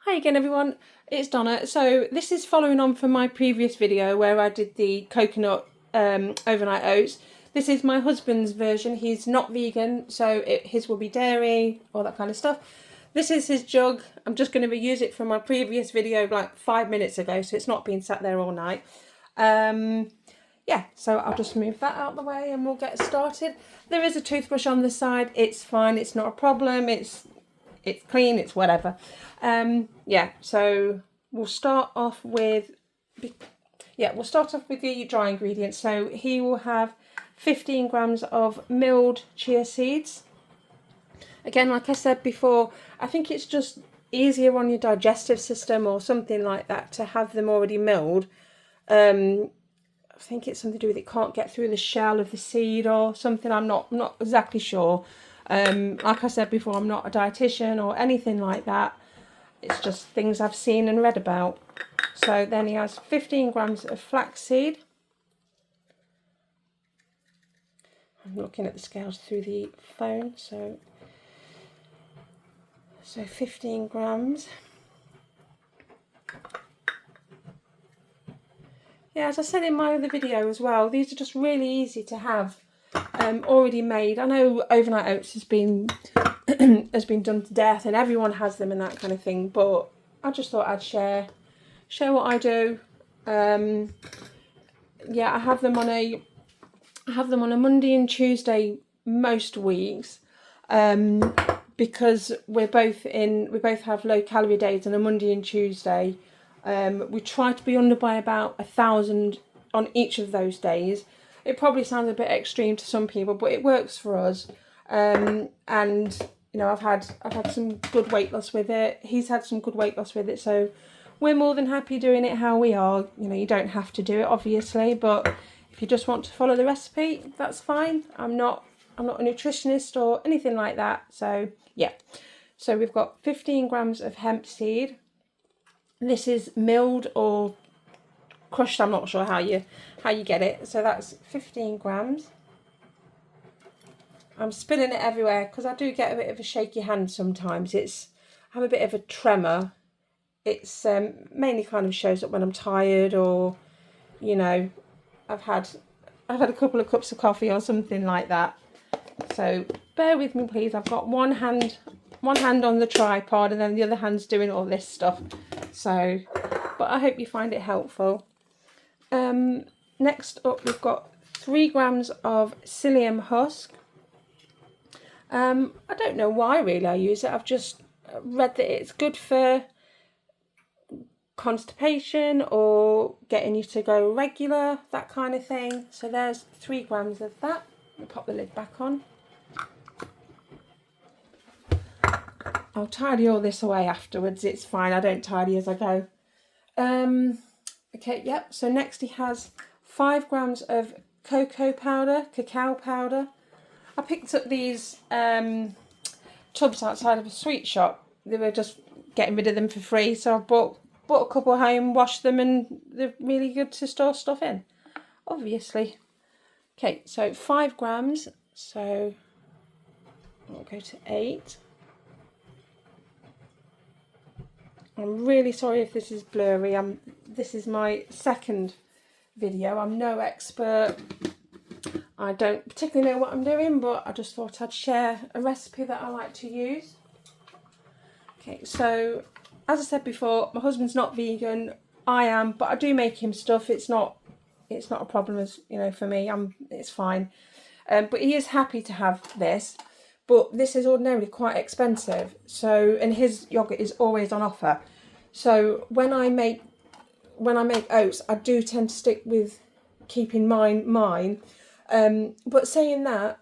Hi again everyone, it's Donna. So this is following on from my previous video where I did the coconut overnight oats. This is my husband's version. He's not vegan, so his will be dairy, all that kind of stuff. This is his jug. I'm just going to reuse it from my previous video like 5 minutes ago, so it's not been sat there all night. Yeah, so I'll just move that out of the way and we'll get started. There is a toothbrush on the side. It's fine, it's not a problem. It's clean, it's whatever. Yeah, so we'll start off with the dry ingredients. So he will have 15 grams of milled chia seeds. Again, like I said before, I think it's just easier on your digestive system or something like that to have them already milled. I think it's something to do with it can't get through the shell of the seed or something. I'm not exactly sure. Like I said before, I'm not a dietitian or anything like that. It's just things I've seen and read about. So then he has 15 grams of flaxseed. I'm looking at the scales through the phone. So 15 grams. Yeah, as I said in my other video as well, these are just really easy to have, already made. I know overnight oats has been has been done to death and everyone has them and that kind of thing, but I just thought I'd share what I do. Yeah, I have them on a Monday and Tuesday most weeks, because we both have low calorie days on a Monday and Tuesday. We try to be under by about 1,000 on each of those days. It probably sounds a bit extreme to some people, but it works for us. And you know, I've had some good weight loss with it. He's had some good weight loss with it, so we're more than happy doing it how we are. You know, you don't have to do it obviously, but if you just want to follow the recipe, that's fine. I'm not a nutritionist or anything like that. So yeah. So we've got 15 grams of hemp seed. This is milled or crushed, I'm not sure how you get it. So that's 15 grams. I'm spilling it everywhere because I do get a bit of a shaky hand sometimes. I have a bit of a tremor. It's mainly kind of shows up when I'm tired, or you know, I've had a couple of cups of coffee or something like that. So bear with me please. I've got one hand on the tripod and then the other hand's doing all this stuff. So, but I hope you find it helpful. Next up we've got 3 grams of psyllium husk. I don't know why really I use it. I've just read that it's good for constipation or getting you to go regular, that kind of thing. So there's 3 grams of that. I'll pop the lid back on. I'll tidy all this away afterwards. It's fine. I don't tidy as I go. Okay, yep. So next he has 5 grams of cacao powder. I picked up these tubs outside of a sweet shop. They were just getting rid of them for free, so I bought a couple home, washed them, and they're really good to store stuff in, obviously. Okay, so 5 grams, so I'll go to 8. I'm really sorry if this is blurry. This is my second video. I'm no expert. I don't particularly know what I'm doing, but I just thought I'd share a recipe that I like to use. Okay, so as I said before, my husband's not vegan. I am, but I do make him stuff. It's not a problem, as you know, for me. It's fine. But he is happy to have this. But this is ordinarily quite expensive. So, and his yogurt is always on offer. So when I make oats, I do tend to stick with keeping mine. But saying that,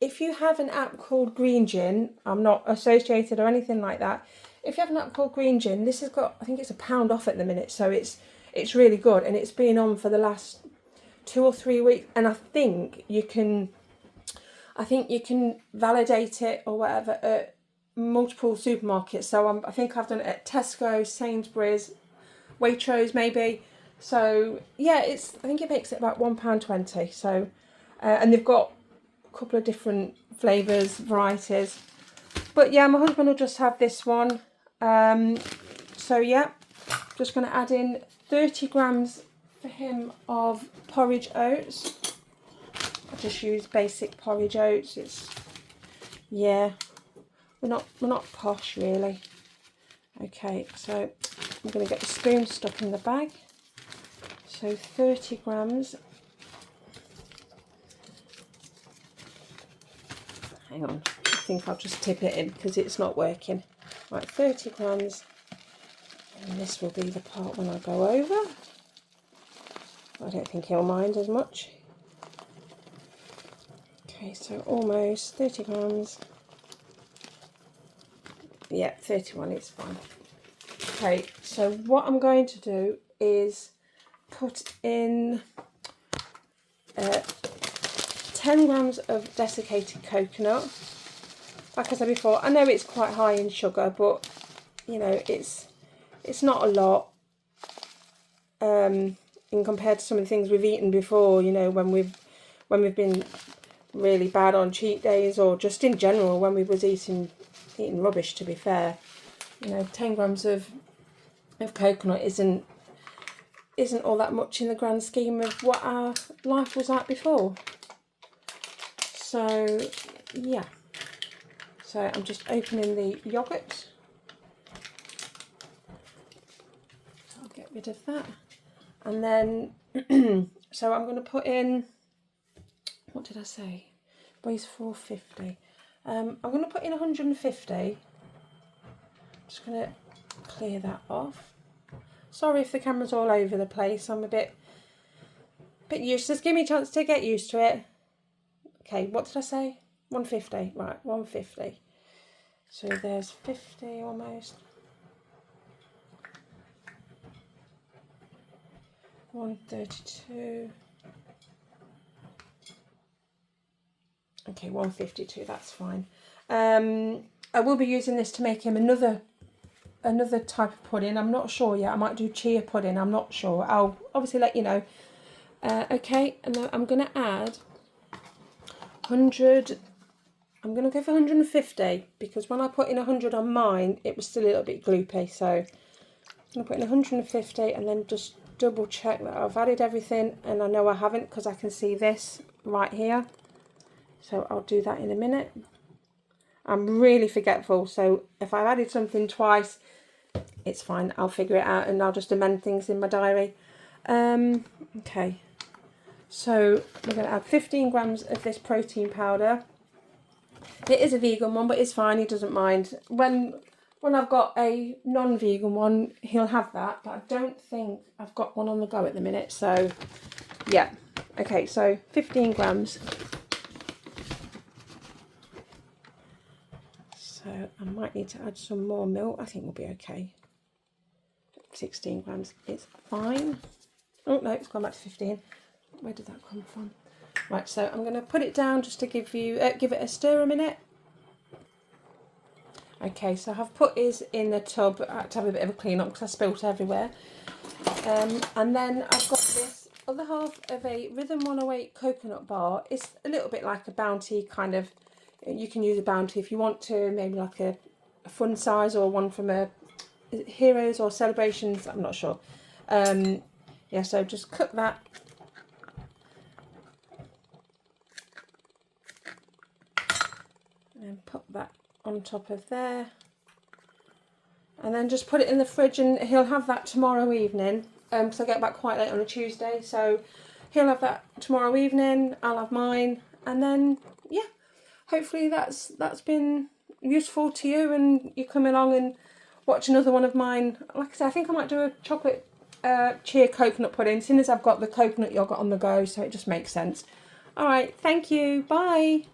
if you have an app called Green Gin, I'm not associated or anything like that. If you have an app called Green Gin, this has got, I think it's £1 off at the minute, so it's really good, and it's been on for the last 2 or 3 weeks, and I think you can validate it or whatever at multiple supermarkets. So I think I've done it at Tesco, Sainsbury's, Waitrose maybe. So yeah, I think it makes it about £1.20. So and they've got a couple of different flavours, varieties. But yeah, my husband will just have this one. So yeah, just going to add in 30 grams for him of porridge oats. I just use basic porridge oats. It's, yeah, we're not posh really. Okay, so I'm going to get the spoon stuck in the bag. So 30 grams. Hang on, I think I'll just tip it in because it's not working. Right, 30 grams. And this will be the part when I go over. I don't think he'll mind as much. Okay, so almost 30 grams. Yeah, 31 is fine. Okay, so what I'm going to do is put in 10 grams of desiccated coconut. Like I said before, I know it's quite high in sugar, but you know, it's not a lot in compared to some of the things we've eaten before, you know, when we've been really bad on cheat days, or just in general when we was eating rubbish, to be fair. You know, 10 grams of coconut isn't all that much in the grand scheme of what our life was like before. So yeah, so I'm just opening the yoghurt. So I'll get rid of that, and then so I'm going to put in, what did I say, weighs 450. I'm going to put in 150. Just going to clear that off. Sorry if the camera's all over the place. I'm a bit useless. Give me a chance to get used to it. Okay, what did I say? 150. Right, 150. So there's 50 almost. 132. Okay, 152, that's fine. I will be using this to make him another type of pudding. I'm not sure yet. I might do chia pudding. I'm not sure. I'll obviously let you know. Okay, and then I'm going to add 100. I'm going to go for 150 because when I put in 100 on mine, it was still a little bit gloopy. So I'm going to put in 150 and then just double check that I've added everything. And I know I haven't because I can see this right here. So I'll do that in a minute. I'm really forgetful, so if I've added something twice, it's fine. I'll figure it out and I'll just amend things in my diary. Okay, so we're going to add 15 grams of this protein powder. It is a vegan one, but it's fine. He doesn't mind. When I've got a non-vegan one, he'll have that, but I don't think I've got one on the go at the minute. So yeah, okay, so 15 grams. So I might need to add some more milk. I think we'll be okay. 16 grams is fine. Oh no, it's gone back to 15. Where did that come from? Right, so I'm going to put it down just to give it a stir a minute. Okay, so I've put his in the tub. I had to have a bit of a clean up because I spilt everywhere. And then I've got this other half of a Rhythm 108 coconut bar. It's a little bit like a Bounty kind of. You can use a Bounty if you want to, maybe like a fun size or one from a Heroes or Celebrations, I'm not sure. Yeah, so just cut that. And put that on top of there. And then just put it in the fridge and he'll have that tomorrow evening. Because I get back quite late on a Tuesday, so he'll have that tomorrow evening, I'll have mine, and then, yeah. Hopefully that's been useful to you and you come along and watch another one of mine. Like I said, I think I might do a chocolate chia coconut pudding, seeing as I've got the coconut yogurt on the go, so it just makes sense. All right, thank you. Bye.